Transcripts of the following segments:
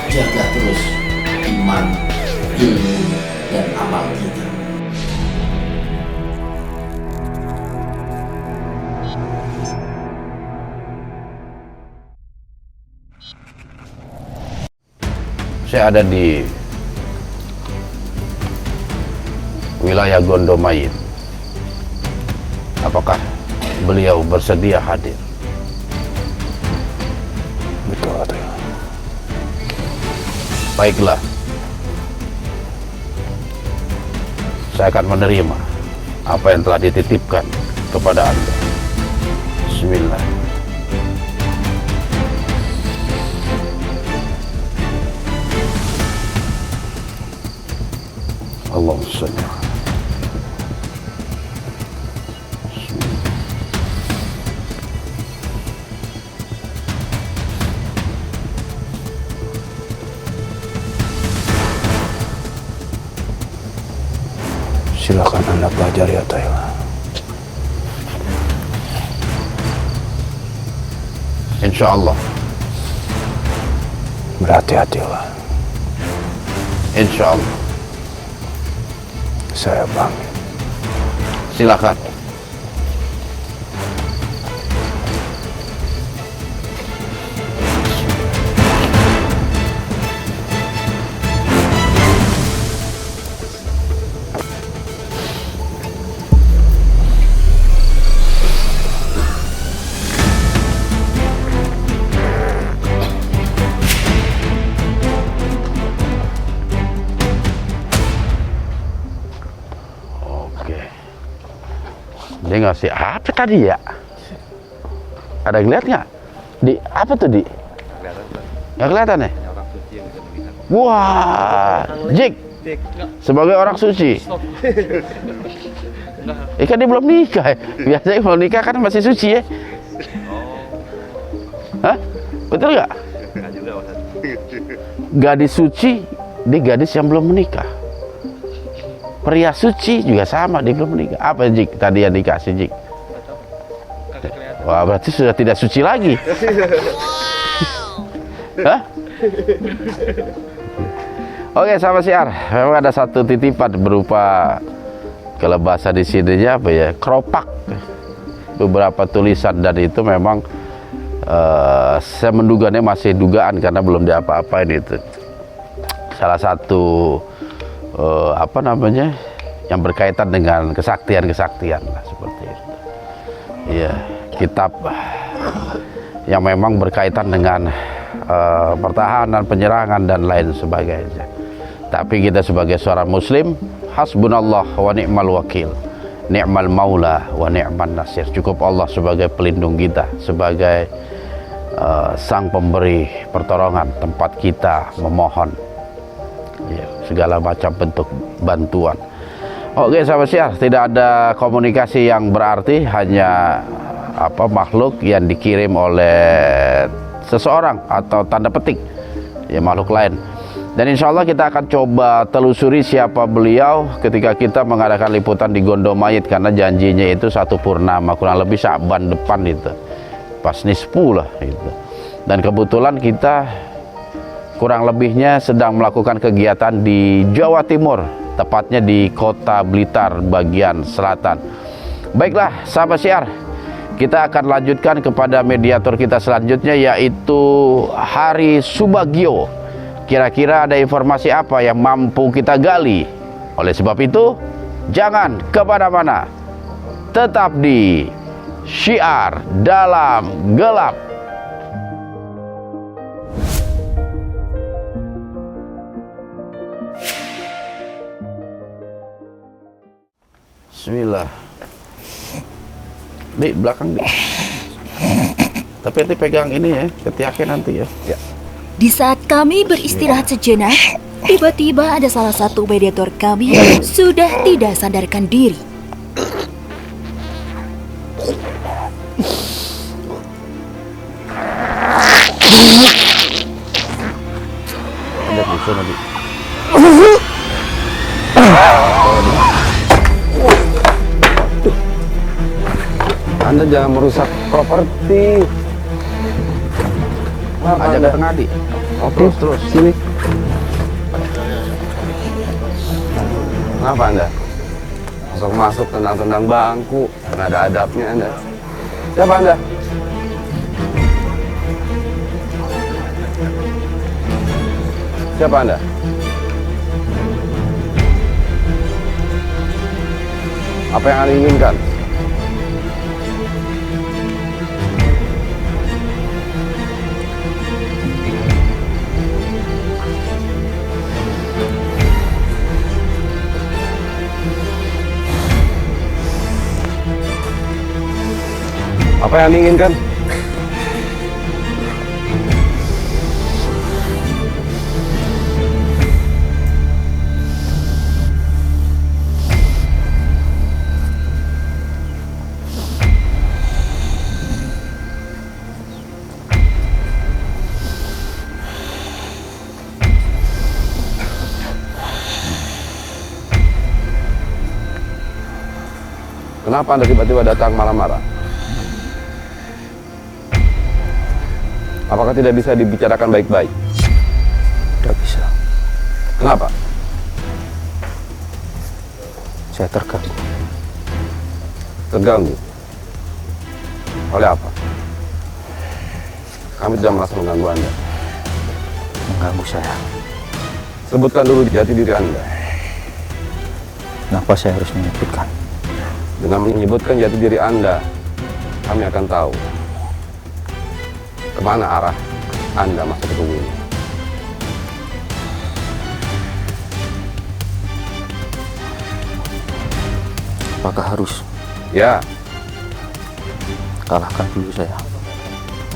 jaga terus iman, ilmu, dan amal kita. Saya ada di wilayah Gondomayit. Apakah beliau bersedia hadir? Betul atau ya? Baiklah, saya akan menerima apa yang telah dititipkan kepada Anda. Bismillah. Allahumma shalli. Silakan Anda pelajari ya Taila. Insya Allah. Berhati-hatilah. Insya Allah. Saya pamit. Silakan. Dia ngasih apa tadi ya? Ada yang lihat nggak? Di apa tuh di? Nggak kelihatan ya? Wah, Jik, sebagai orang suci. Kan dia belum nikah ya? Biasanya kalau nikah kan masih suci ya? Hah? Betul nggak? Gadis suci, dia gadis yang belum menikah. Pria suci juga sama, dia belum menikah. Apa Jik tadi yang dikasih Jik? Wah, berarti sudah tidak suci lagi. Hah? Oke, sahabat siar, memang ada satu titipan berupa kalau bahasa di sini apa ya, keropak, beberapa tulisan, dan itu memang saya menduganya masih dugaan karena belum diapa-apain itu. Salah satu apa namanya, yang berkaitan dengan kesaktian lah, seperti itu. Iya, kitab yang memang berkaitan dengan pertahanan, penyerangan dan lain sebagainya. Tapi kita sebagai seorang muslim, hasbunallah wa ni'mal wakil, ni'mal maula wa ni'man nasir. Cukup Allah sebagai pelindung kita, sebagai sang pemberi pertolongan, tempat kita memohon ya, segala macam bentuk bantuan. Oke sahabat siar, tidak ada komunikasi yang berarti, hanya makhluk yang dikirim oleh seseorang atau tanda petik ya, makhluk lain. Dan insya Allah kita akan coba telusuri siapa beliau ketika kita mengadakan liputan di Gondomayit, karena janjinya itu 1 purnama, kurang lebih Sya'ban depan itu, pas nisfu lah itu. Dan kebetulan kita kurang lebihnya sedang melakukan kegiatan di Jawa Timur, tepatnya di Kota Blitar bagian selatan. Baiklah sahabat siar, kita akan lanjutkan kepada mediator kita selanjutnya, yaitu Hari Subagio. Kira-kira ada informasi apa yang mampu kita gali? Oleh sebab itu, jangan kemana-mana, tetap di Syiar Dalam Gelap. Bismillah. Di belakang di. Tapi nanti pegang ini ya, ketiaknya nanti ya. Ya. Di saat kami beristirahat sejenak, tiba-tiba ada salah satu mediator kami yang sudah tidak sadarkan diri. Ada di sana di. Anda jangan merusak properti. Ajak ke tengah di. Oke, terus sini. Kenapa Anda? Masuk tendang-tendang bangku, nggak ada adabnya Anda. Siapa Anda? Siapa Anda? Apa yang Anda inginkan? Apa yang Anda inginkan? Kenapa Anda tiba-tiba datang marah-marah? Apakah tidak bisa dibicarakan baik-baik? Tidak bisa. Kenapa? Saya terganggu. Terganggu. Oleh apa? Kami tidak merasa mengganggu Anda. Mengganggu saya. Sebutkan dulu jati diri Anda. Kenapa saya harus menyebutkan? Dengan menyebutkan jati diri Anda, kami akan tahu kemana arah Anda masa ketemu ini. Apakah harus Ya, kalahkan dulu saya?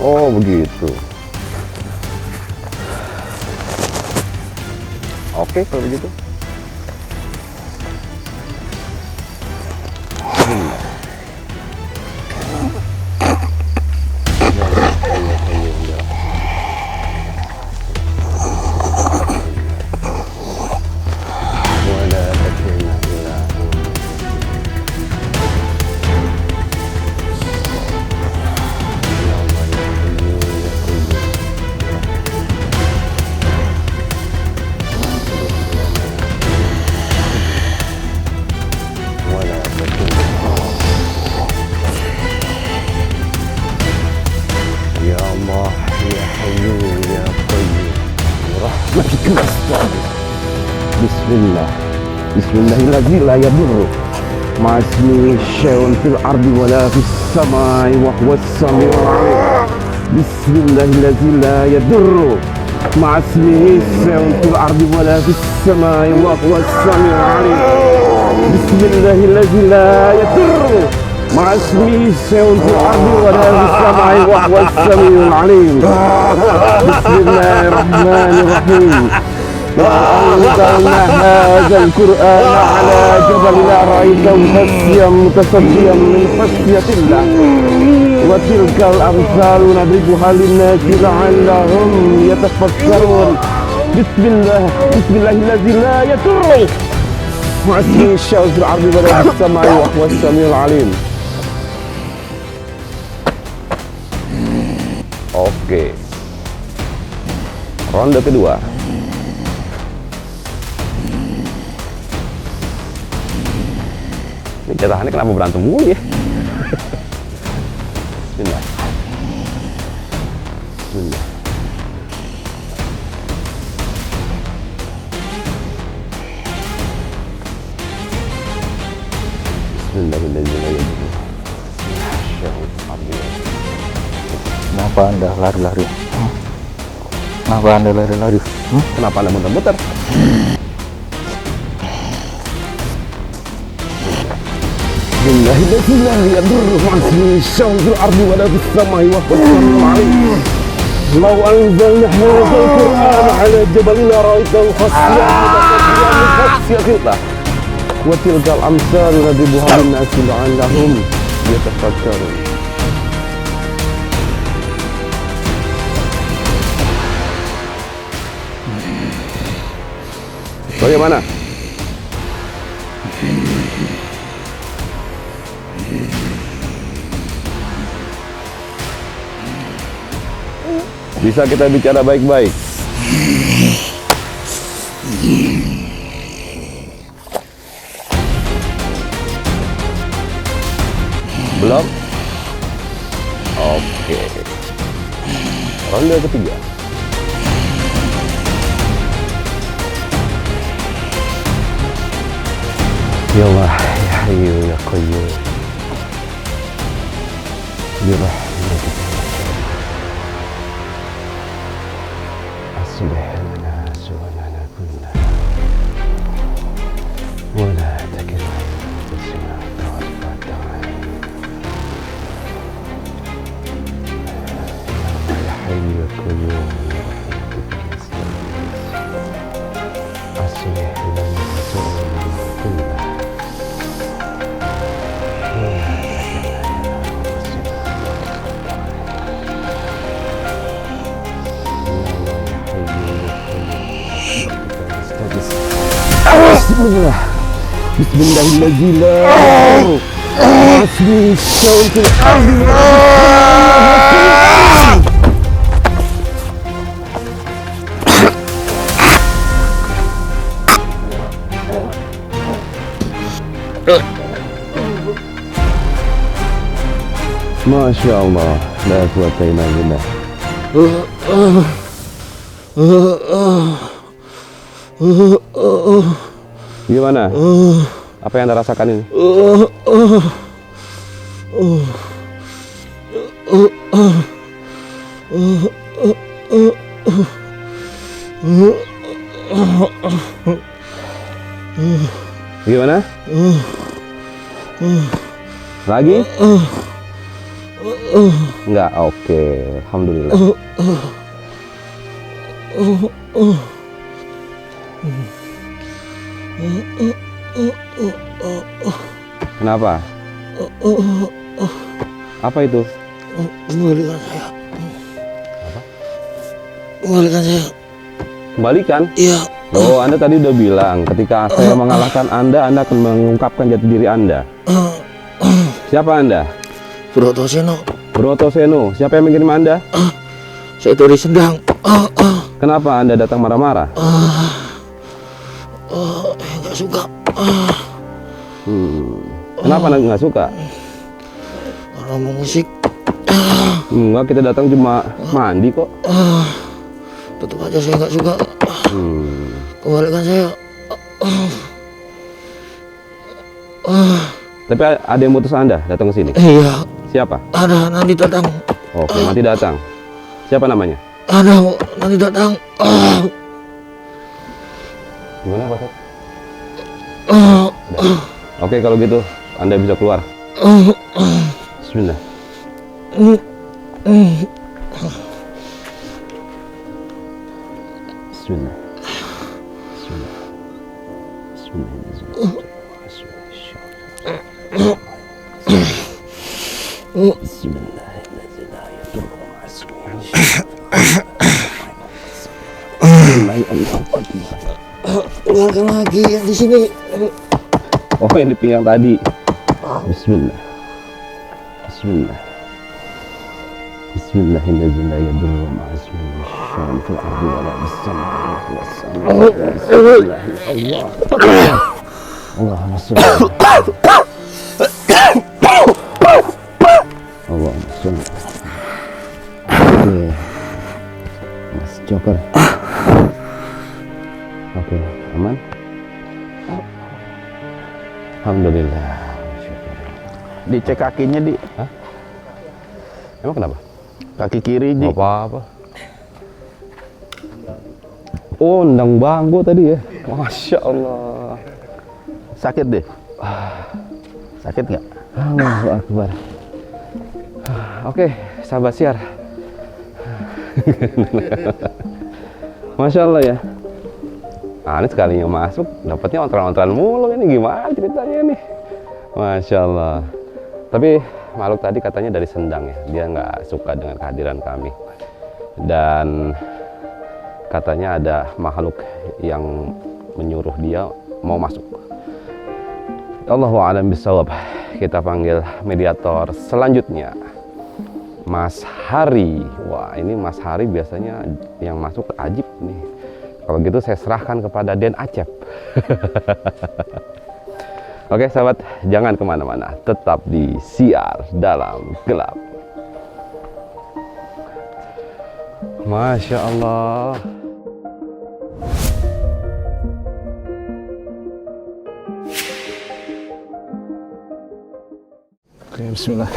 oh begitu. Oke, kalau begitu. Ya Allah, ya Hayyu, ya Qayyum, rahmatika nasta'in. Bismillah, Bismillahirrahmanirrahim. La yadurru ma'asmihi syai'un fil ardi wala fis samai wa huwas samiul 'alim. Bismillahirrahmanirrahim. La yadurru ma'asmihi syai'un fil ardi wala fis samai wa huwas samiul 'alim. Bismillahirrahmanirrahim. La yadurru ma'asmihi syai'un fil ardi wala fis samai wa huwas samiul 'alim. Bismillahirrahmanirrahim. وأنزلنا هذا القرآن على جبل رأيته خاشعا متصدعا من خشية الله وتلك الأمثال نضربها للناس لعلهم يتفكرون بسم الله الذي لا يضر مع اسمه الشيء في الأرض ولا في السماء وهو السميع العليم. Oke, ronde kedua. Ini jatahannya kenapa berantem mulu ya? Bismillah. Bismillah. Bismillahirrahmanirrahim. Kenapa Anda lari-lari? Kenapa Anda lari-lari? Kenapa Anda muter-muter? Bismillahirrahmanirrahim. Yadurru ma'asmihi syai'un fil ardi wala fis samai wa huwas samiul 'alim. Law anzalna hadzal qur'ana 'ala jabalin ra'aitahu khash'an mutasaddian min khashyatillah. Wa tilkal amsalu nadribuha lin-nasi la'allahum yatafakkarun. Bagaimana? Bisa kita bicara baik-baik? Ronde ketiga. Ya Allah, ya Hayyu ya Qayyum. Birahmatika aslih lana su'alana kullaha wa la takilna ila anfusina tarfata 'ain. Ya Hayyu ya Qayyum. Aslih lana su'alana kullaha. Bismillah. Bismillahirrahmanirrahim. Asli syauqil ardi. Masya Allah, la quwwata illa billah. Gimana? Apa yang Anda rasakan ini? Gimana? Lagi? Enggak, oke. Alhamdulillah. Kenapa? Apa itu? Kembalikan saya. Apa? Kembalikan saya. Kembalikan? Iya. Oh, Anda tadi udah bilang ketika saya mengalahkan Anda akan mengungkapkan jati diri Anda. Siapa Anda? Broto Seno. Broto Seno. Siapa yang mengirim Anda? Saya dari Sendang. Kenapa Anda datang marah-marah? Nggak suka. Kenapa Anda nggak suka? Karena mau musik. Enggak, kita datang cuma mandi kok. Tetap aja saya nggak suka. Kembalikan saya. Tapi ada yang mutus Anda datang ke sini? Iya. Siapa? Ada nanti datang. Oke, nanti datang. Siapa namanya? Ada nanti datang. Gimana Pak? Oke, kalau gitu Anda bisa keluar. Bismillah. Bismillah. Bismillah. Bismillah. Keluarkan lagi yang di sini. Oh, yang di pinggang tadi. Bismillah. Bismillah. Bismillahirrahmanirrahim. Allahumma sholli. Allahumma sholli. Oke, Mas Joker. Oke, aman. Alhamdulillah. Dicek kakinya, Di. Hah? Emang kenapa? Kaki kiri, Di. Gak apa-apa. Oh, nendang bangku tadi ya. Masya Allah. Sakit deh. Sakit nggak? Allahu Akbar. Oke, sahabat siar. Masya Allah ya. Ini sekalinya masuk, dapatnya ontran-ontran mulu. Ini gimana ceritanya nih? Masya Allah. Tapi makhluk tadi katanya dari Sendang ya. Dia nggak suka dengan kehadiran kami. Dan katanya ada makhluk yang menyuruh dia mau masuk. Allahu a'lam bishawab. Kita panggil mediator selanjutnya, Mas Hari. Wah, ini Mas Hari biasanya yang masuk ajib nih. Kalau gitu saya serahkan kepada Den Acep. Oke sahabat, jangan kemana-mana, tetap di Siar Dalam Gelap. Masya Allah. Oke, bismillah.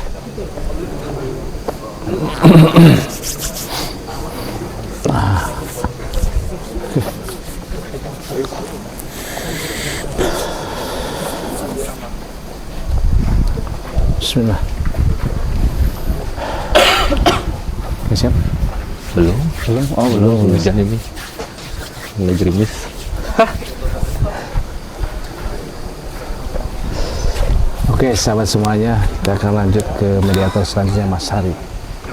Bismillah. Oke, siap? Belum. Oh, belum. Hujan ini. Mulai gerimis. Oke, sahabat semuanya, kita akan lanjut ke mediator selanjutnya, Mas Hari.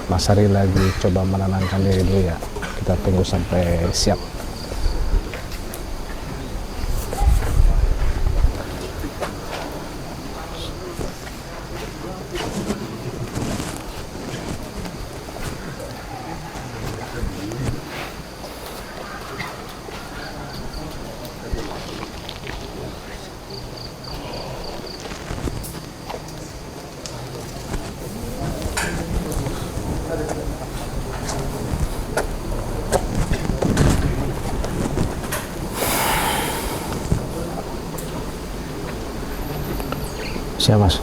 Mas Hari lagi coba menenangkan diri dulu ya. Kita tunggu sampai siap. Siap, Mas.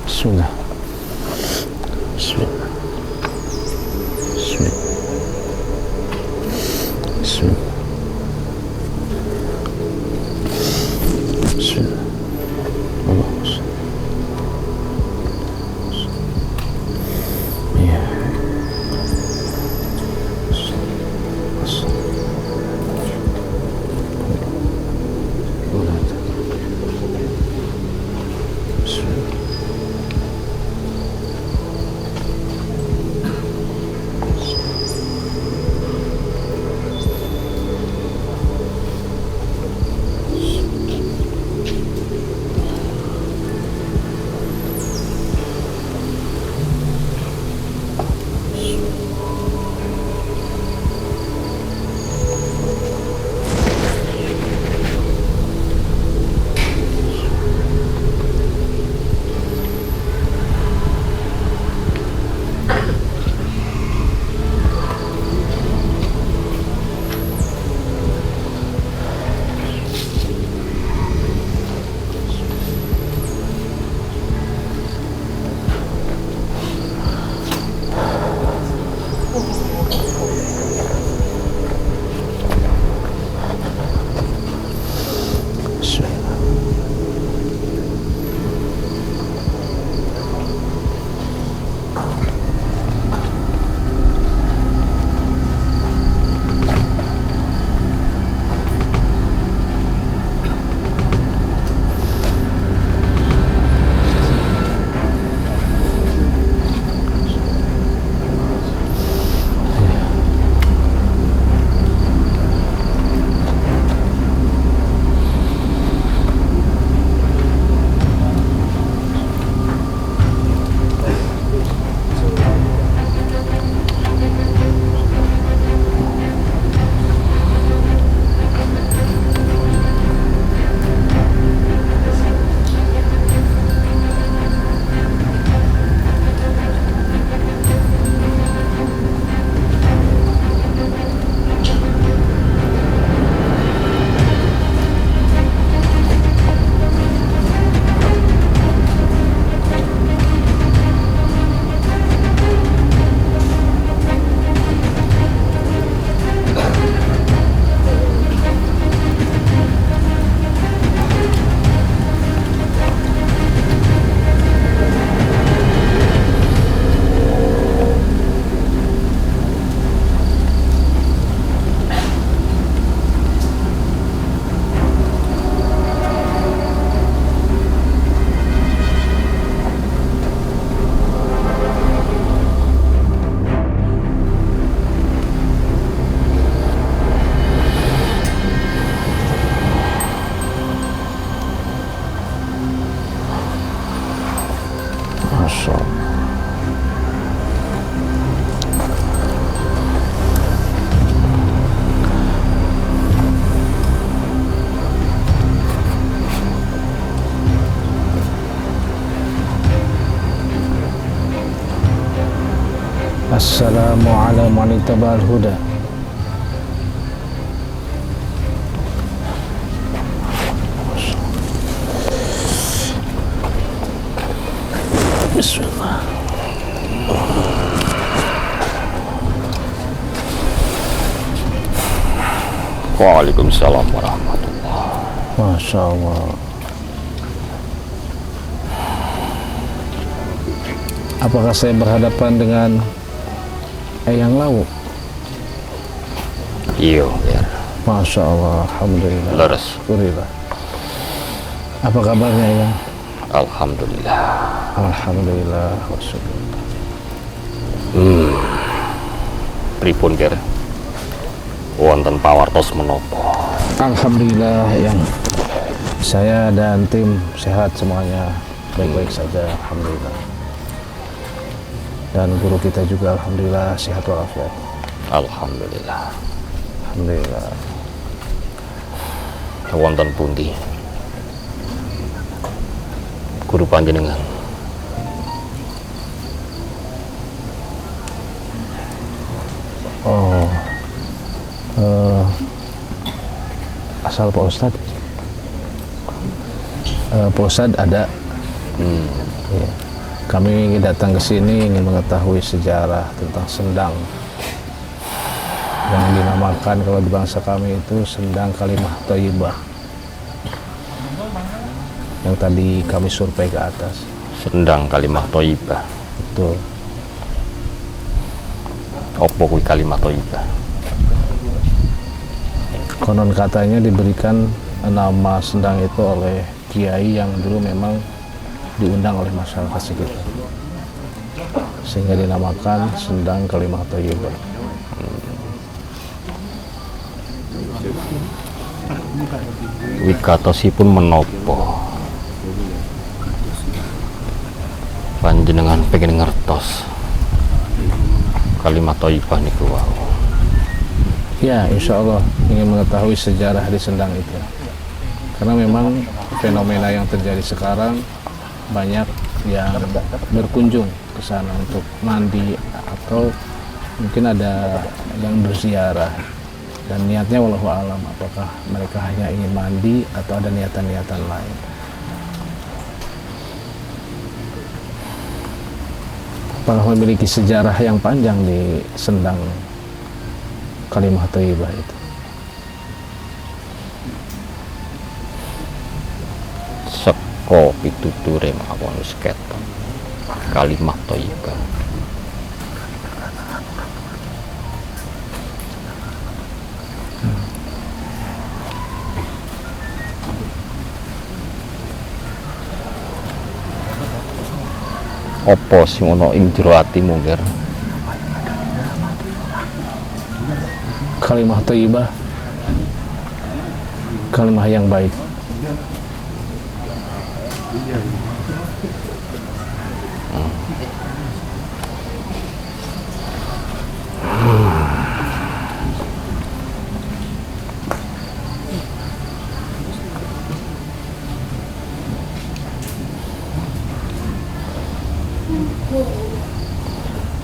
Bismillah. Bismillah. Bismillah. Bismillah. Bismillah. Allahumma shalli. Iya. manitabal huda. Bismillah. Waalaikumsalam warahmatullahi. Masya Allah. Apakah saya berhadapan dengan Eyang Lawu? Iya, Ger. Masya Allah, alhamdulillah. Leres. Alhamdulillah. Apa kabarnya Eyang? Alhamdulillah. Alhamdulillah. Wasyukur. Pripun, Ger? Wonten pawartos menapa? Alhamdulillah Eyang. Saya dan tim sehat semuanya, baik-baik saja, alhamdulillah. Dan guru kita juga alhamdulillah sehat walafiat. Alhamdulillah. Alhamdulillah. Wonten pundi guru panjenengan? Oh, asal Pak Ustadz. Pak Ustadz ada. Ya. Kami ingin datang ke sini ingin mengetahui sejarah tentang sendang yang dinamakan kalau di bangsa kami itu sendang kalimah thayyibah yang tadi kami survei ke atas. Sendang kalimah thayyibah. Betul. Apa kuwi kalimah thayyibah? Konon katanya diberikan nama sendang itu oleh kiai yang dulu memang diundang oleh masyarakat sekitar, sehingga dinamakan sendang kalimah thayyibah. Wigatosipun menapa? Panjenengan pengen ngertos kalimat thayyibah niku wau. Ya, insya Allah ingin mengetahui sejarah di sendang itu, karena memang fenomena yang terjadi sekarang banyak yang berkunjung ke sana untuk mandi atau mungkin ada yang berziarah dan niatnya wallahu alam apakah mereka hanya ingin mandi atau ada niatan-niatan lain. Apakah memiliki sejarah yang panjang di sendang kalimah thayyibah itu? Seko pituture mawon wis ketok kalimah thayyibah. Apa sing ana ing jero atimu, Ger? Kalimah thayyibah, kalimah yang baik.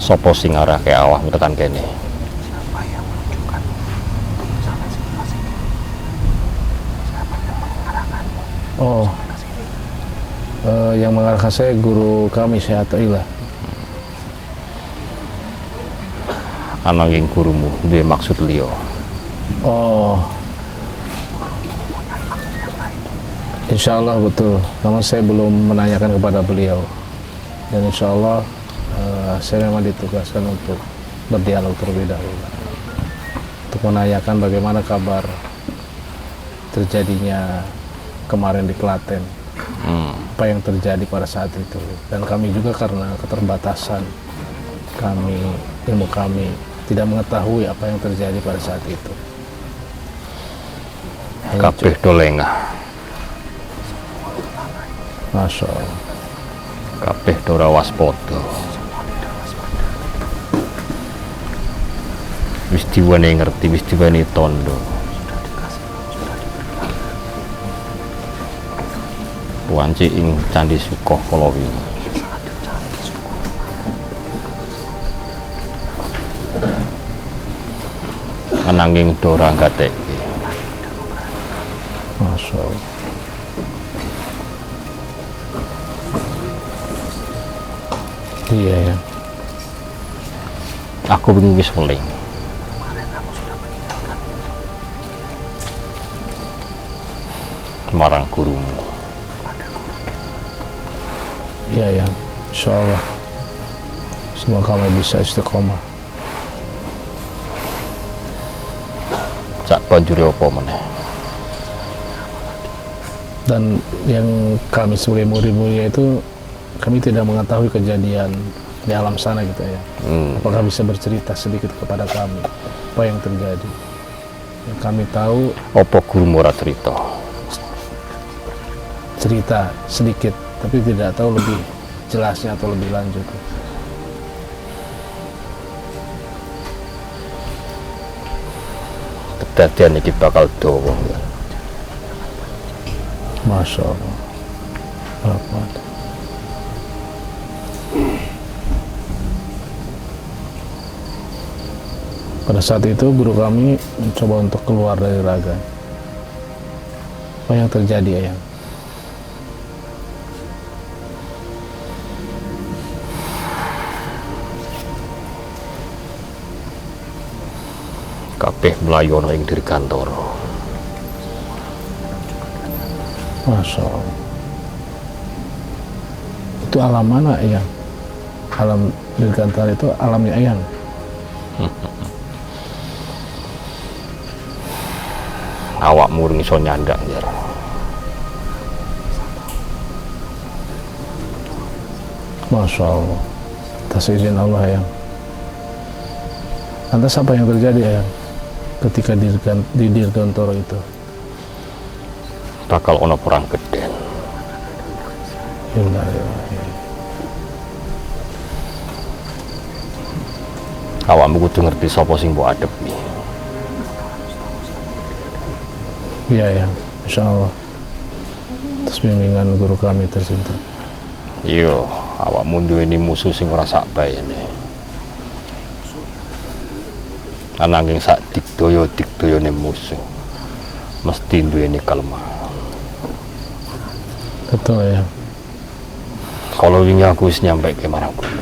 Sopo sing ngarahke awak tekan kene? Oh, yang mengarahkan saya guru kami Syekh Athaillah. Ana ing gurumu duwe maksud liya. Oh, insya Allah betul. Namun saya belum menanyakan kepada beliau. Dan insya Allah saya memang ditugaskan untuk berdialog terlebih dahulu, untuk menanyakan bagaimana kabar terjadinya kemarin di Klaten, apa yang terjadi pada saat itu. Dan kami juga karena keterbatasan kami, ilmu kami tidak mengetahui apa yang terjadi pada saat itu. Kabeh do lengah. Masya Allah. Kabeh do ora waspada. Wis diwane ngerti, wis diwane tondo. Wanci ing Candi Sukoh Kolowingi. Ananging dora gatek. Masya Allah. Iya ya. Aku bingung wis weling. Marang gurumu. Iya ya. Insya Allah. Semoga kamu bisa istiqomah. Sak banjure apa meneh? Dan yang kami sebagai murid-muridnya itu, kami tidak mengetahui kejadian di alam sana gitu ya. Apakah bisa bercerita sedikit kepada kami apa yang terjadi? Yang kami tahu Apa gurumu ora cerita? cerita sedikit, tapi tidak tahu lebih jelasnya atau lebih lanjut. Kedadian iki bakal dawa. Masya Allah. Rahmat. Pada saat itu guru kami mencoba untuk keluar dari raga. Apa yang terjadi, Ayang? Kabeh mlayu ana ing dirgantara. Masya Allah. Itu alam mana, Ayang? Alam dirgantara itu alamnya Ayang? Awakmu ring iso nyandak jar. Masya Allah. Atas izin Allah, Ayang. Lantas apa yang terjadi, Ayang, ketika di Dirgantara itu? Bakal ana perang geden. Innalillahi. Awakmu kudu ngerti sapa sing mbok adepi. Iya, Ayang. Insya Allah. Atas bimbingan guru kami tercinta. Iya, awakmu duweni musuh sing ora sak bayane. Ananging sak digdaya-digdayane musuh mesti duweni kelemahan. Betul, Ayang. Kalau wingi aku wis nyampaike marang guru.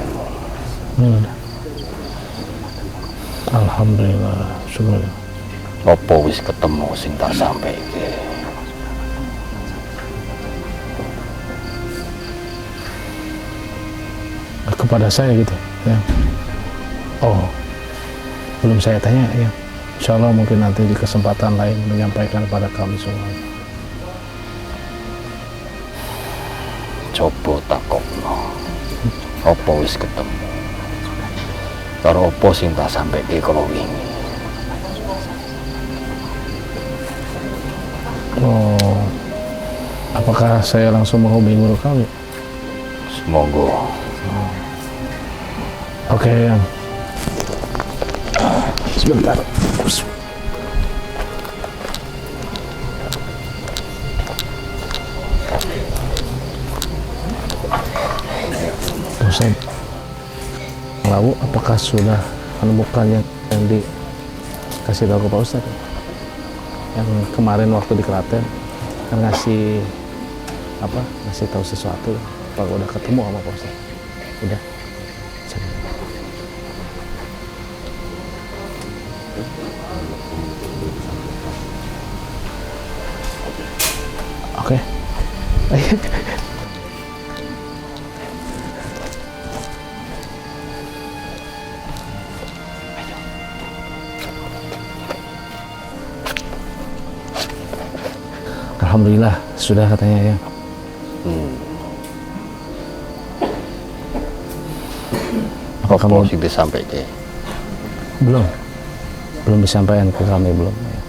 Alhamdulillah, syukur. Apa wis ketemu sing tak sampaike? Kepada saya gitu, ya. Oh, belum saya tanya, ya. Insya Allah mungkin nanti di kesempatan lain menyampaikan pada kami semua. Coba takokno. Apa wis ketemu? Karo apa sing tak sampaike kala wingi? Oh, apakah saya langsung menghubungi guru kami? Semoga. Oke, Yang. Sebentar. Ustaz, lalu apakah sudah menemukan yang dikasih tahu ke Pak Ustadz? Yang kemarin waktu di Klaten kan ngasih tahu sesuatu. Kalau udah ketemu sama Pak Ustadz, udah. Oke. Alhamdulillah sudah katanya, ya. Apa kamu sing disampaike? belum disampaikan ke kami, belum, ya.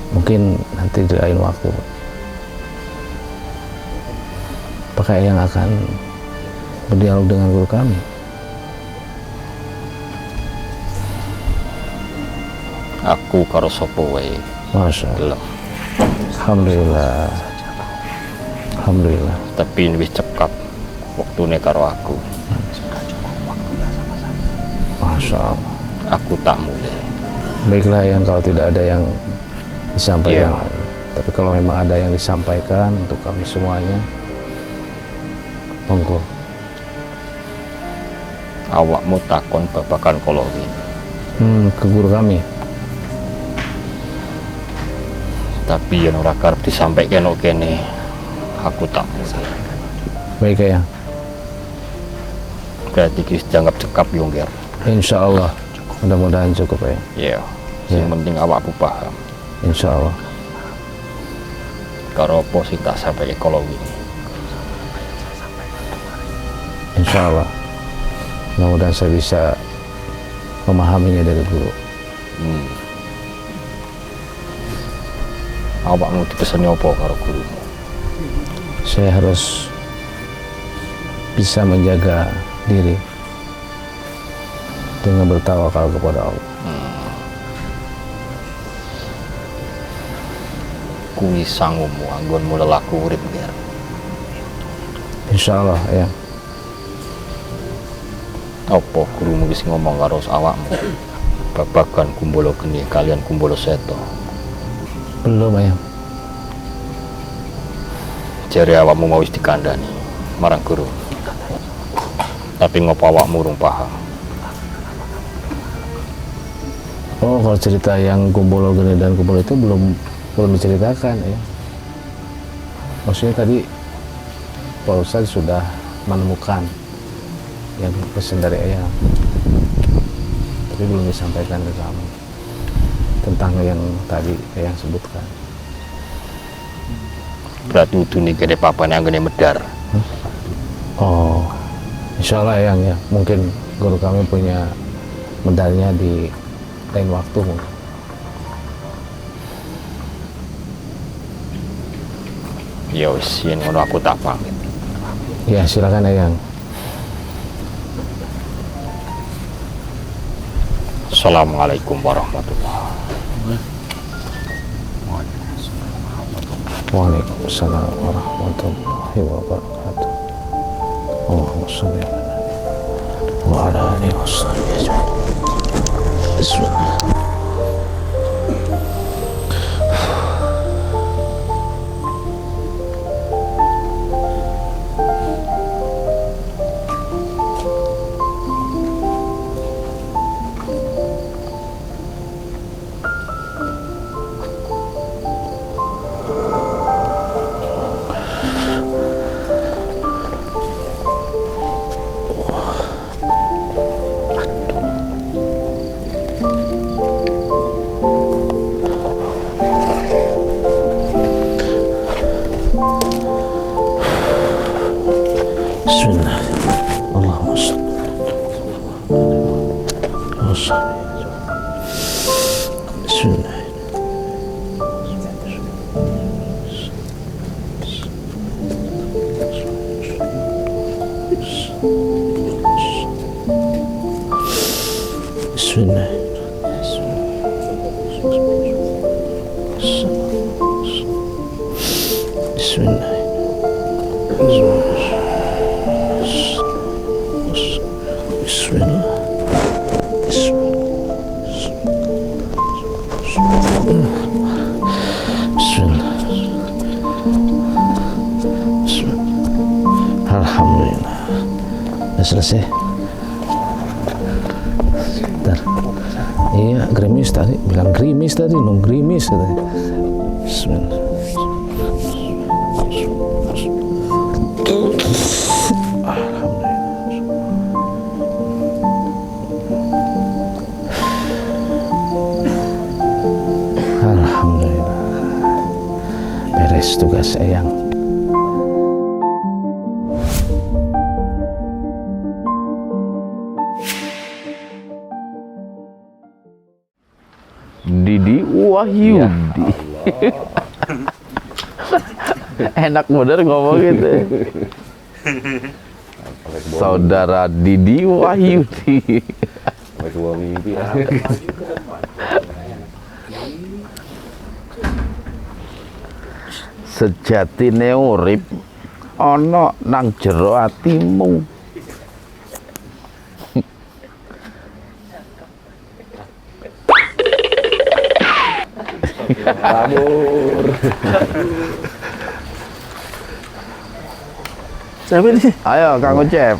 Mungkin nanti di lain waktu. Apakah yang akan berdialog dengan guru kami? Aku karo sapa wae. Masya Allah. Alhamdulillah. Alhamdulillah. Tapi wis cekap waktune karo aku. Masya Insyaallah. Aku tak mulai. Baiklah yang kalau tidak ada yang disampaikan, tapi kalau memang ada yang disampaikan untuk kami semuanya, monggo. Awakmu takon babakan kolowi. Ke guru kami. Tapi yang ora karep disampaikan kene, aku tak mulai. Baik ya. Berarti kis dianggap cekap yongger. Insya Allah. Mudah-mudahan cukup ya. Iya. Yang penting awakku paham. Insya Allah. Karo apa sing tak sampai kolowi. Insya Allah. Mudah-mudahan saya bisa memahaminya dari guru. Awakmu dipeseni apa karo gurumu? Saya harus bisa menjaga diri dengan bertawakal kepada Allah. Kuwi sangumu anggonmu lelaku urip ger. Insya Allah ya. Apa gurumu wis ngomong karo awakmu babagan Kumbolo Geni kalian Kumbolo Seto? Belum ya. Jare awakmu mau wis dikandani marang guru. Tapi ngopo awakmu urung paham? Oh, kalau cerita yang Kumbolo Geni dan Kumbolo itu belum diceritakan ya. Maksudnya tadi Pak Ustadz sudah menemukan yang pesan dari ayah, tapi belum disampaikan ke kamu tentang yang tadi yang sebutkan. Berarti udune gede papane anggone medar. Oh, insya Allah ya, mungkin guru kami punya medalnya di lain waktu mungkin. Ya wis yen ngono aku tak pamit. Ya silakan Ayang. Assalamualaikum warahmatullahi Waalaikumsalam warahmatullahi wabarakatuh. Allahumma shalli wa ala alihi washabbihi ajma'in. Bismillah. Bismillah. Allahumma shalli wa sallim. Bismillah. Bismillah. Bismillah. Bismillah. Bismillah. Alhamdulillah. Udah selesai. Bentar. Iya, gerimis tadi. Bilang gerimis tadi, nung gerimis katanya. Bismillah. Alhamdulillah. Beres tugas Eyang. Didi Wahyudi. Enak bener ngomong gitu. Saudara Didi Wahyudi. Dua mimpi. Sejatine urip ana nang jero atimu. Kabur. Siapa ini? Ayo Kang Ucep.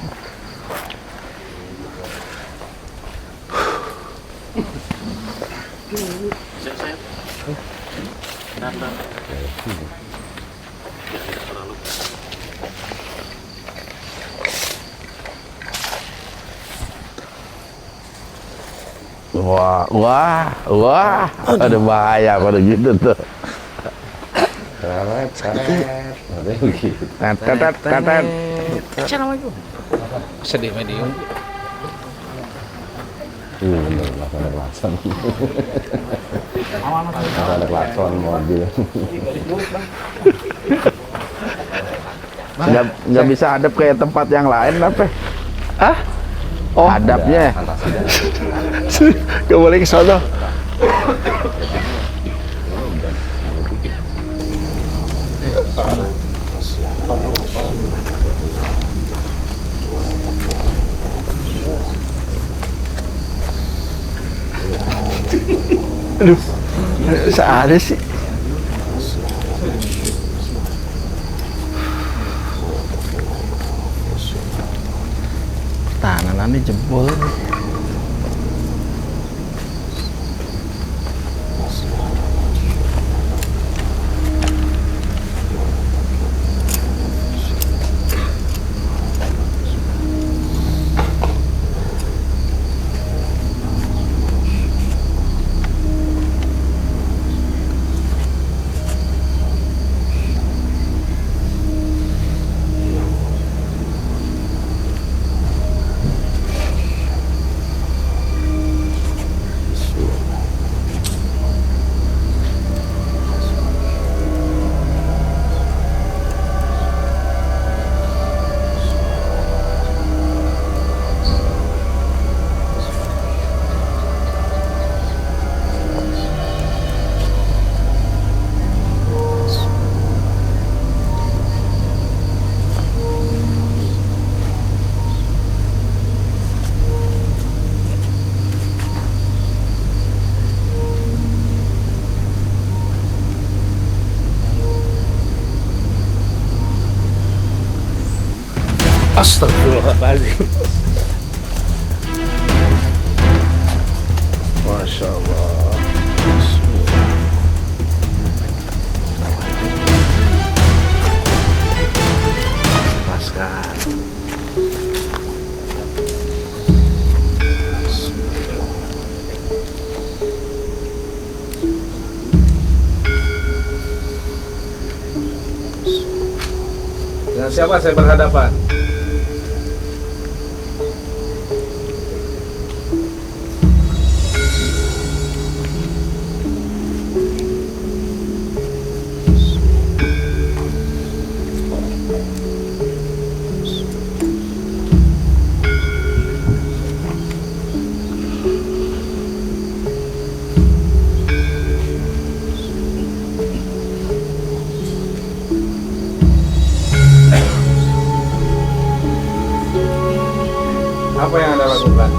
Wah, ada bahaya pada gitu tuh. Tetet. Sedih medium. Iya bener, langsung ada klakson. Ada klakson mobil. Nggak bisa hadap kayak tempat yang lain apa? Oh, hadapnya. Gak boleh ke sana. Aduh, seada sih. Tangannya jebol. Astagfirullahaladzim. Masya Allah. Lepaskan. Dengan siapa saya berhadapan? Apa yang Anda lakukan?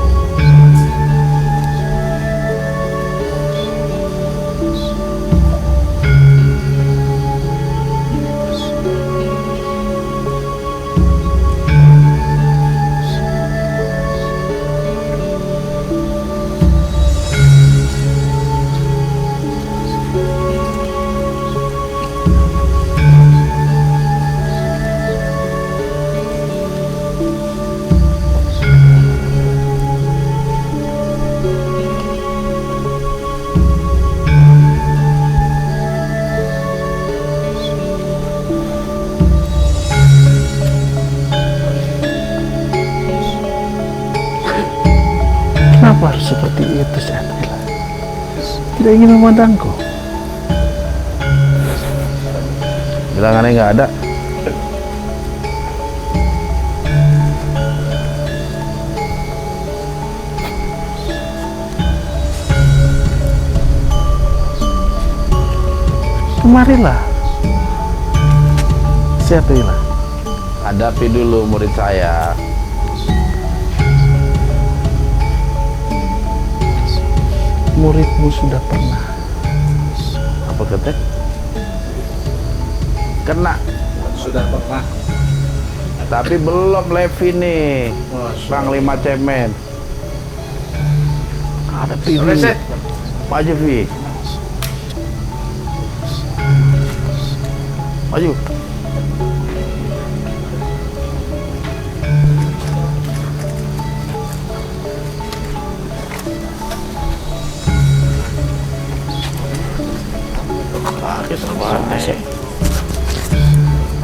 Kenapa harus seperti itu, Syahila? Tidak ingin memandangku. Bilangannya nggak ada. Kemarilah, Syahila. Hadapi dulu murid saya. Muridmu sudah pernah apa ketek? Kena. Sudah pernah. Tapi belum Levi nih. Panglima Cemen. Ada Pivi. Maju Vi. Maju.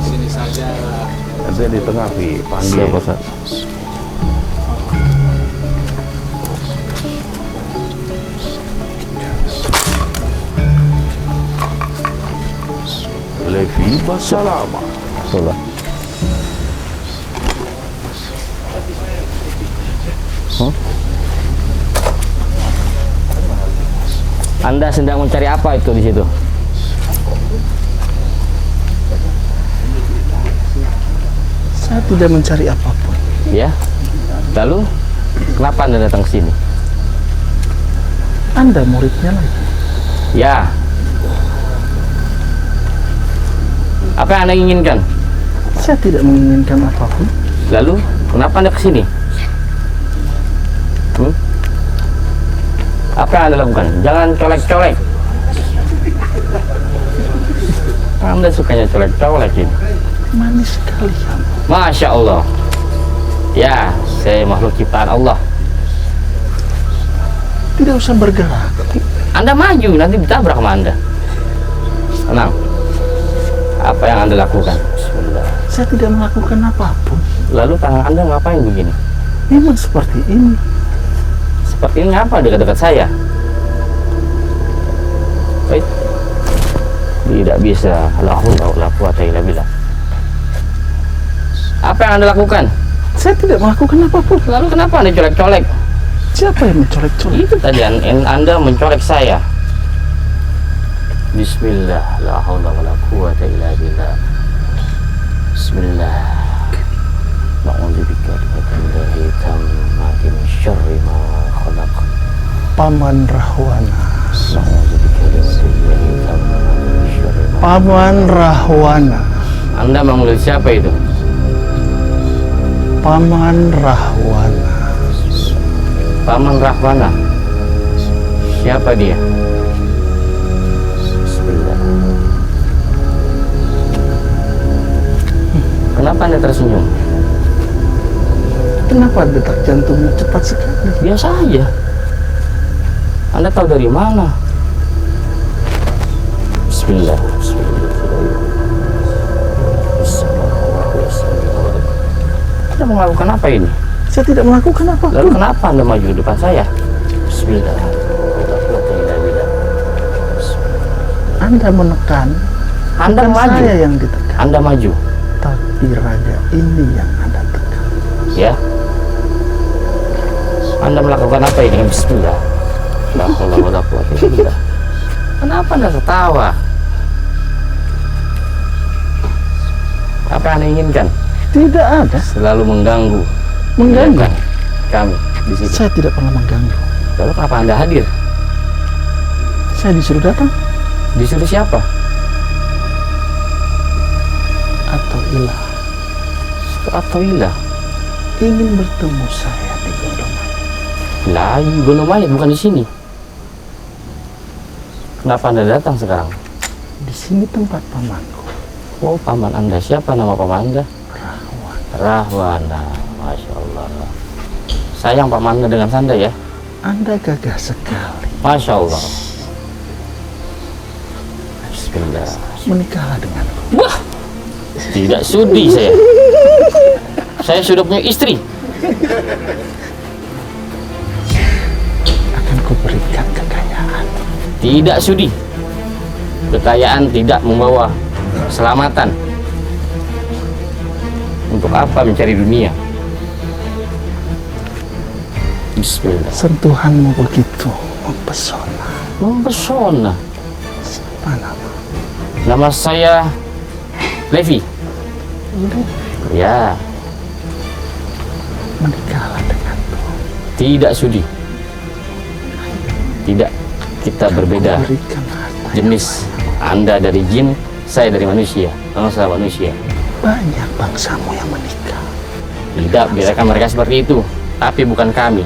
Sini saja. Ada di tengah Vi. Panggil Siap, Ustaz. Levi Basalama. Sudah. Anda sedang mencari apa itu di situ? Saya tidak mencari apapun. Ya. Lalu kenapa Anda datang ke sini? Anda muridnya lagi. Ya. Apa yang Anda inginkan? Saya tidak menginginkan apapun. Lalu kenapa Anda ke sini? Apa yang Anda lakukan? Jangan colek-colek. Anda sukanya colek-colek ini. Manis sekali kamu. Masya Allah. Ya, saya makhluk ciptaan Allah. Tidak usah bergerak. Anda maju, nanti ditabrak sama Anda. Tenang. Apa yang Anda lakukan? Bismillah. Saya tidak melakukan apapun. Lalu tangan Anda ngapain begini? Memang seperti ini. Seperti ini apa dekat-dekat saya? Baik. Tidak bisa. La haula wala quwata illa billah. Apa yang Anda lakukan? Saya tidak melakukan apapun. Lalu kenapa Anda colek-colek? Siapa yang mencolek-colek? Itu tadi Anda mencolek saya. Bismillah, la haula wala quwata illa billah. Bismillah. Na'udzubika billahi tammati min syarri ma khalaq. Paman Rahwana. Na'udzubika billahi tammati min syarri ma. Paman Rahwana. Anda memanggil siapa itu? Paman Rahwana. Paman Rahwana. Siapa dia? Bismillah. Kenapa Anda tersenyum? Kenapa detak jantungnya cepat sekali? Biasa aja. Anda tahu dari mana? Bismillah. Bismillah. Anda melakukan apa ini? Saya tidak melakukan apa. Lalu kenapa Anda maju di depan saya? Bismillah. Anda menekan. Anda Bukan maju. saya yang ditekan. Anda maju. Tapi raga ini yang Anda tekan. Ya. Anda melakukan apa ini? Bismillah. La haula wala quwata illa billah. Kenapa Anda ketawa? Apa yang Anda inginkan? Tidak ada. Selalu mengganggu. Mengganggu. Ya kan? Kami di sini. Saya tidak pernah mengganggu. Lalu kenapa Anda hadir? Saya disuruh datang. Disuruh siapa? Atau ilah Atau ilah? ingin bertemu saya di Gondoman. Lah, Gondomayit bukan di sini. Kenapa Anda datang sekarang? Di sini tempat pamanku. Oh, paman Anda. Siapa nama paman Anda? Rahwana. Rahwana. Masya Allah. Sayang paman Anda dengan Anda ya. Anda gagah sekali. Masya Allah. Bismillah. Menikahlah denganku. Wah, tidak sudi saya. Saya sudah punya istri. Akan kuberikan kekayaan. Tidak sudi. Kekayaan tidak membawa keselamatan. Untuk apa mencari dunia? Bismillah. Sentuhanmu begitu mempesona. Mempesona. Siapa nama? Nama saya Levi. Ya, Menikahlah denganku. tidak sudi. Tidak, kita berbeda Berikan harta yang jenis. banyak. Anda dari jin, saya dari manusia, bangsa manusia. Banyak bangsamu yang menikah. Tidak, biarkan mereka seperti itu, tapi bukan kami.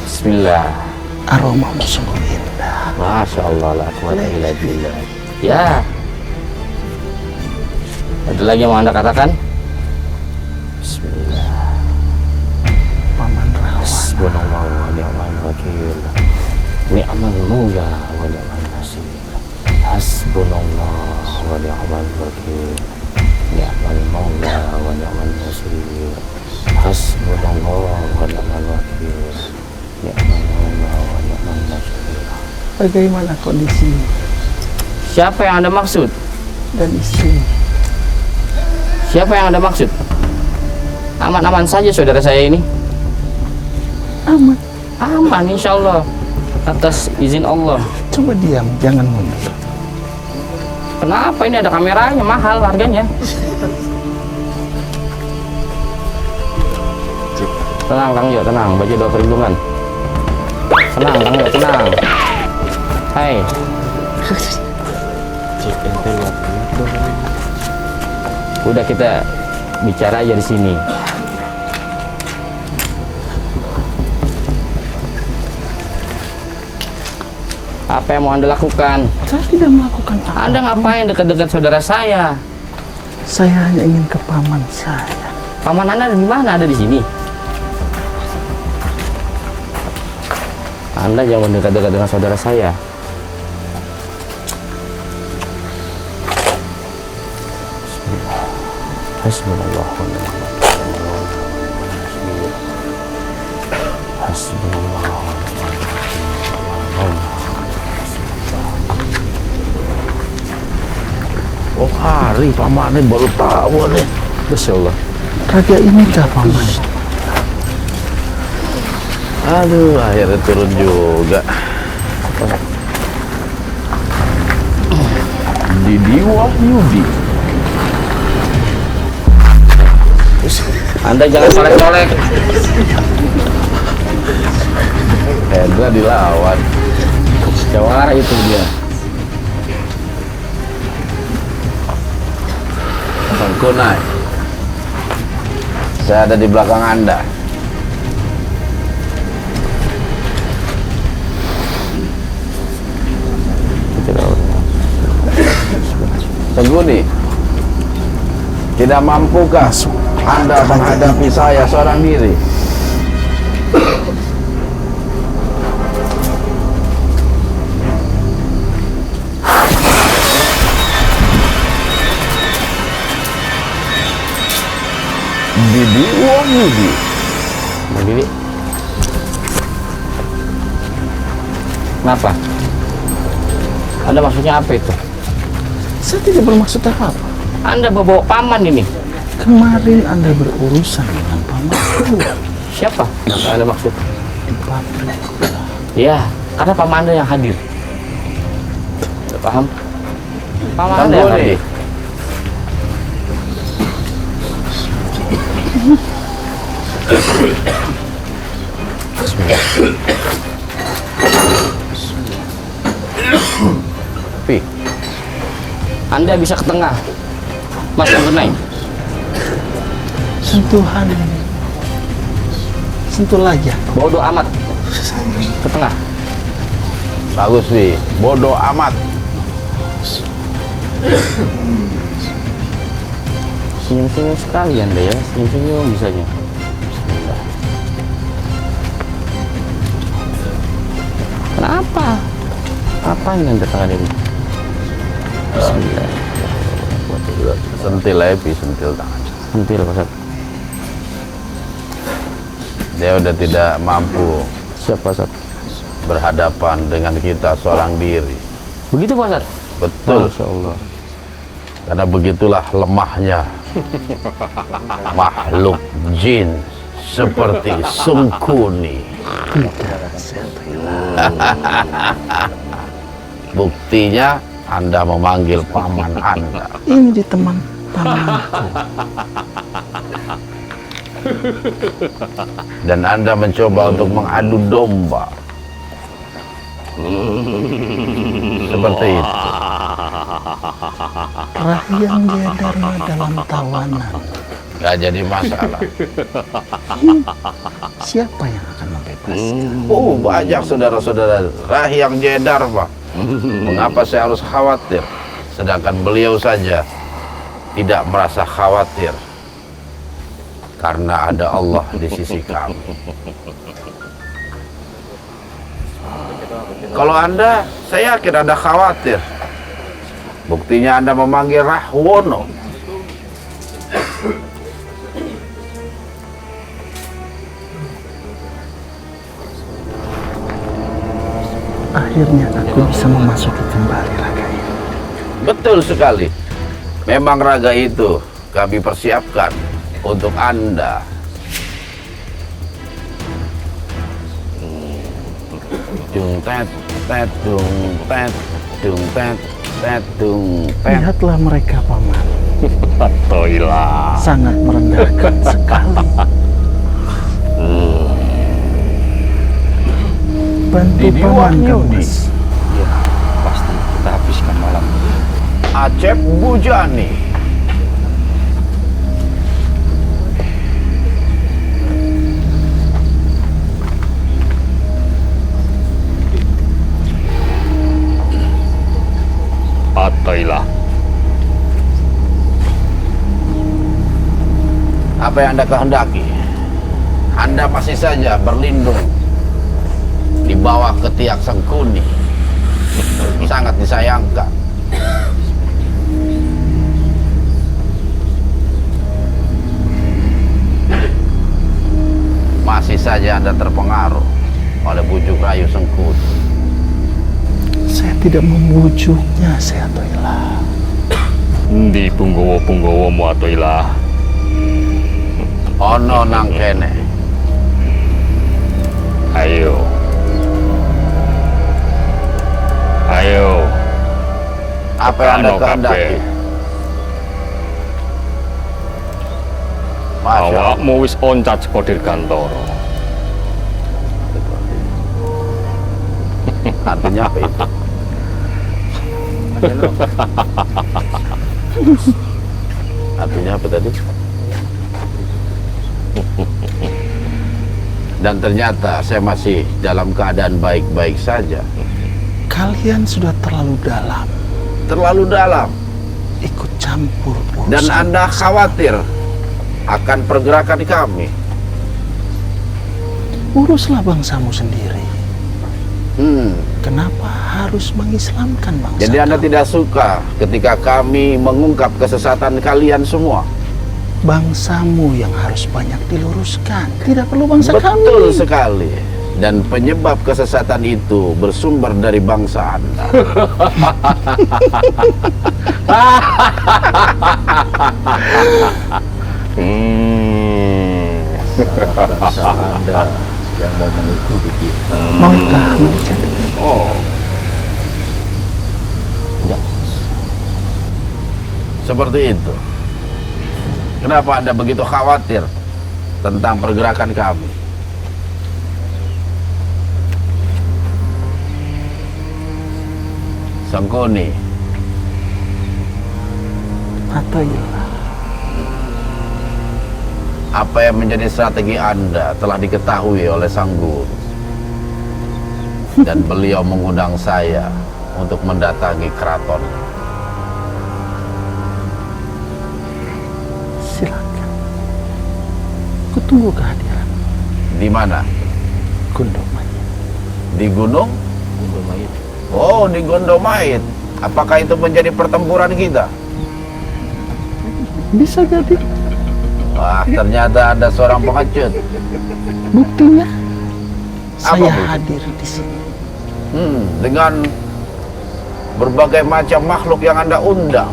Bismillah. Aromamu sungguh indah. Masya Allah, la quwwata illa billah. Ya. Ada lagi yang mau Anda katakan? Bismillah. Paman Rawan. Hasbunallahu wa ni'mal wakil. Ni'mal maula wa ni'mal nasir. Hasbunallahu wa ni'mal wakil. Ni'mal maula wa ni'mal nasir. Hasbunallahu wa ni'mal wakil. Ni'mal maula wa ni'mal nasir. Bagaimana kondisi Siapa yang Anda maksud? dan istri? Siapa yang Anda maksud? Aman-aman saja saudara saya ini. Aman. Aman insya Allah. Atas izin Allah. Coba diam, jangan mundur. Kenapa ini ada kameranya? Mahal harganya. Tenang Kang Jo, tenang. Baca doa perlindungan. Tenang Kang Jo, tenang. Hai. Udah kita bicara aja di sini. Apa yang mau Anda lakukan? Saya tidak melakukan apa. Anda ngapain dekat-dekat saudara saya? Saya hanya ingin ke paman saya. Paman Anda di mana? Ada di sini. Anda jangan dekat-dekat dengan saudara saya. Hasbunallah wa ni'mal wakil. Hasbunallah wa ni'mal wakil. Oh hari paman ini baru tahu nih. Masya Allah. Raga ini kah paman? Aduh, akhirnya turun juga. Didi Wahyudi. Anda jangan colek-colek. Hendra dilawan. Jawara itu dia. Bang Kunai. Saya ada di belakang Anda. Seguni, tidak mampukah Anda menghadapi saya seorang diri? Didi Wahyudi. Didi. Kenapa? Anda maksudnya apa itu? Saya tidak bermaksud apa-apa. Anda bawa paman ini. Kemarin Anda berurusan dengan pamanku Siapa yang Anda maksud? di pabrik. Ya, karena paman Anda yang hadir. Udah paham? Paman Anda yang hadir. Pi, Anda bisa ke tengah, Mas Kunai. Sentuhan. Sentuh aja. Bodoh amat. Ke tengah. bagus Pi. Bodoh amat. Senyum-senyum sekali Anda ya, senyum-senyum bisanya. Bismillah. Kenapa? Apa yang Anda tangan ini? Bismillah. Sentil aja Pi, sentil tangan. Sentil Pak Ustaz. Dia udah tidak mampu Siapa Ustaz? berhadapan dengan kita seorang diri. Begitu Pak Ustaz? Betul. Masya Allah. Karena begitulah lemahnya makhluk jin seperti Sungkuni. Buktinya Anda memanggil paman Anda. Ini di teman pamanku. Dan Anda mencoba untuk mengadu domba Seperti itu. Rahyang Jedar dalam tawanan. Gak jadi masalah. Siapa yang akan membebaskan? Oh, banyak saudara-saudara. Rahyang Jedar, Pak. Mengapa saya harus khawatir? Sedangkan beliau saja tidak merasa khawatir. Karena ada Allah di sisi kami. Kalau Anda, saya yakin Anda khawatir. Buktinya Anda memanggil Rahwono. Akhirnya aku bisa memasuki kembali raga ini. Betul sekali. Memang raga itu kami persiapkan untuk Anda. Dung tet tet dung tet dung tet tet dung tet. Lihatlah mereka, Paman. Toilah. Sangat merendahkan sekali. Bantu Paman, Gemas. Ya, pasti kita habiskan malam ini. Acep Bujani. Toilah. Apa yang Anda kehendaki? Anda masih saja berlindung di bawah ketiak Sengkuni. Sangat disayangkan. Masih saja Anda terpengaruh oleh bujuk rayu Sengkuni. Saya tidak membujuknya, saya Toilah. Di punggowo-punggowomu Toilah. Ono nang kene. Ayo. Ayo. Apa yang Anda kehendaki? Masya Allah. Awakmu wis oncat saka Dirgantara. Artinya apa itu? Artinya apa tadi? Dan ternyata saya masih dalam keadaan baik-baik saja. Kalian sudah terlalu dalam. Terlalu dalam. Ikut campur urusan. Dan Anda khawatir akan pergerakan kami. Uruslah bangsamu sendiri. Hmm. Kenapa harus mengislamkan bangsa? Jadi Anda kamu? tidak suka ketika kami mengungkap kesesatan kalian semua. Bangsamu yang harus banyak diluruskan. Tidak perlu bangsa Betul kami. sekali. Dan penyebab kesesatan itu bersumber dari bangsa Anda. Bangsa Anda yang mau mengikuti kita. Maukah menjadi? Oh. Seperti itu. Kenapa Anda begitu khawatir tentang pergerakan kami? Sengkuni. Atau ya? Apa yang menjadi strategi Anda telah diketahui oleh Sang Guru. Dan beliau mengundang saya untuk mendatangi keraton. Silakan. Kutunggu kehadiran. Di mana? Gondomaya. Di gunung? Gondomait. Oh, di Gondomait. Apakah itu menjadi pertempuran kita? Bisa jadi. Wah, ternyata Anda seorang pengecut. Buktinya Apa saya bukti? hadir di sini. Dengan berbagai macam makhluk yang Anda undang.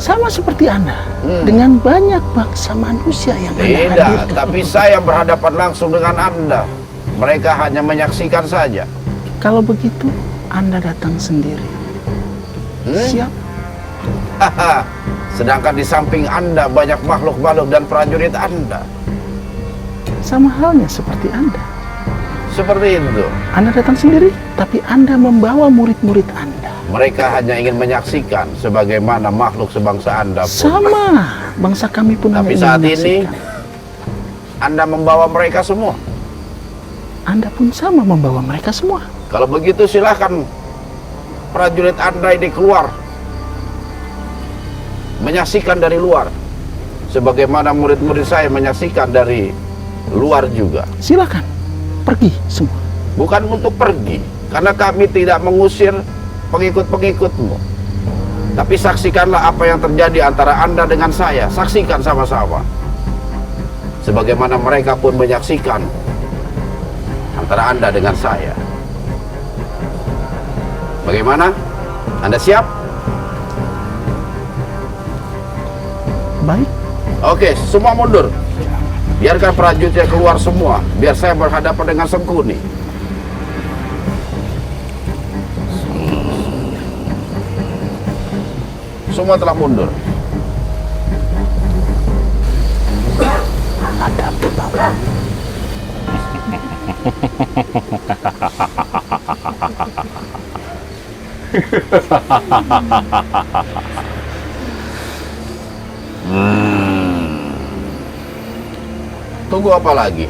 Sama seperti Anda. Dengan banyak bangsa manusia yang Anda Tidak, hadirkan. tapi saya berhadapan langsung dengan Anda. Mereka hanya menyaksikan saja. Kalau begitu, Anda datang sendiri. Siap? Haha. Sedangkan di samping Anda banyak makhluk-makhluk dan prajurit Anda. Sama halnya seperti Anda. Seperti itu. Anda datang sendiri, tapi Anda membawa murid-murid Anda. Mereka hanya ingin menyaksikan sebagaimana makhluk sebangsa Anda pun. Sama, bangsa kami pun Tapi hanya saat ingin ini menyaksikan. Anda membawa mereka semua. Anda pun sama membawa mereka semua. Kalau begitu silahkan prajurit Anda ini keluar, menyaksikan dari luar, sebagaimana murid-murid saya menyaksikan dari luar juga. Silakan, pergi semua. Bukan untuk pergi, karena kami tidak mengusir pengikut-pengikutmu. Tapi saksikanlah apa yang terjadi antara Anda dengan saya. Saksikan sama-sama. Sebagaimana mereka pun menyaksikan antara Anda dengan saya. Bagaimana? Anda siap? Baik. Oke, semua mundur. Biarkan prajuritnya keluar semua, biar saya berhadapan dengan Sengkuni. Semua telah mundur. Hadapi Bapak. Tunggu apa lagi?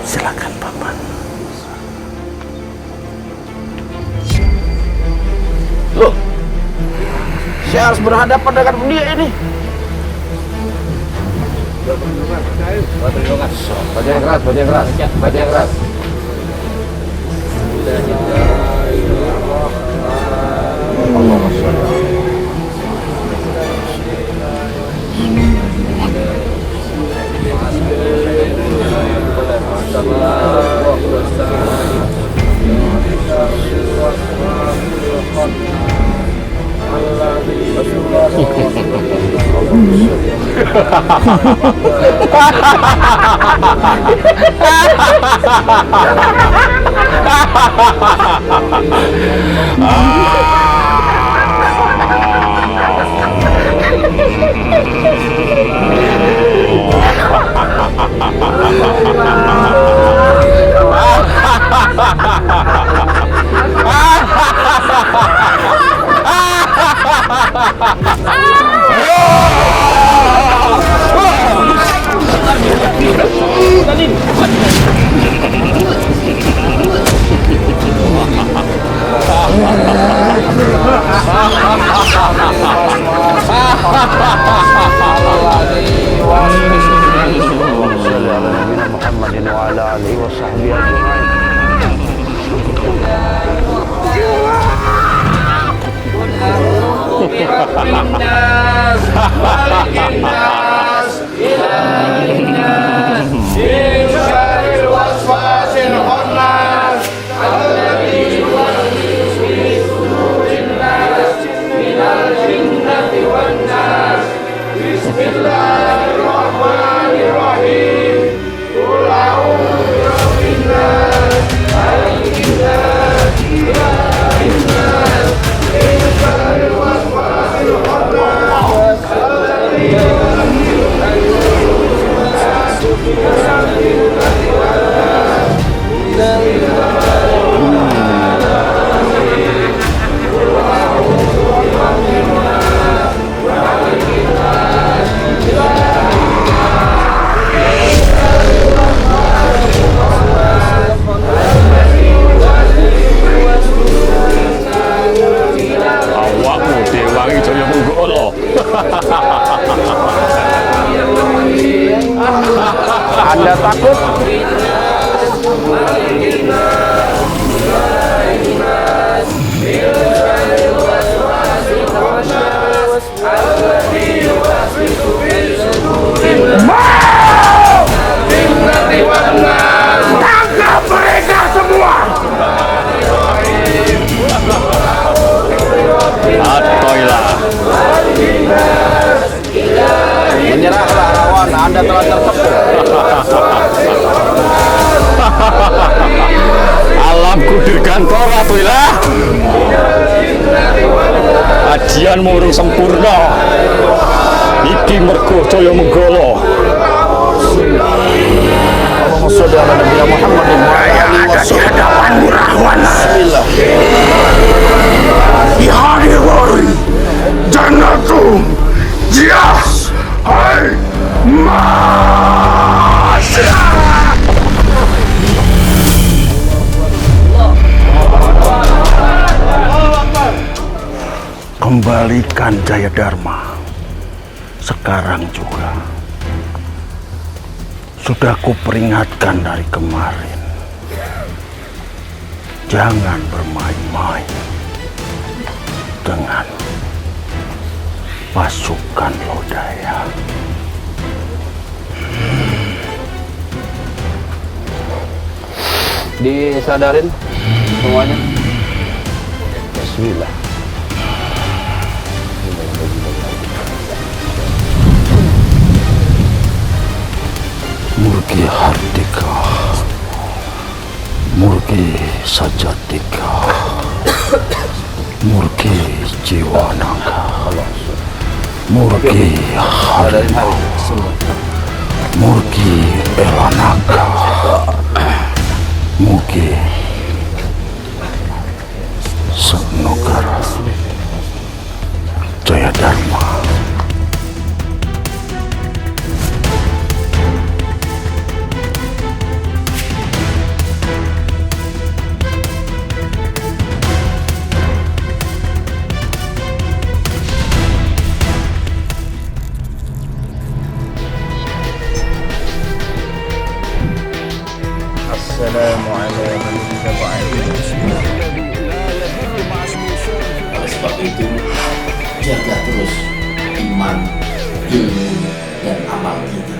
Silakan Bapak. Loh, saya harus berhadapan dengan dia ini. Baca yang keras, baca yang keras, baca yang keras. Muhammadin wa ala alihi wa sahbihi ajma'in. Awakmu dewangi Jaya Menggala. Anda takut? Tangkap mereka semua! Atoilah. Menyerahlah lawan, Anda telah tertipu. Alamku dirgantor atoilah. Ajianmu urung sempurna. Iki mergo Jaya Menggala. Allahumma sholli ala nabiyina Muhammadin wa ala alihi wa hadapanmu Rahwana. Bismillah. Ya Dewi, Janatum, Ya, Hai, Masya. Kembalikan Jaya Dharma. Sekarang juga. Sudah kuperingatkan dari kemarin. Jangan bermain-main dengan pasukan Lodaya. Disadarin semuanya. Bismillah. Murgi Hardika, Murgi Sajatika, Murgi Jiwanaka, Murgi Harimau, Murgi Elanaka, Murgi Senogara, Jaya Dharma. Oleh sebab itu, jaga terus iman, ilmu, dan amal kita.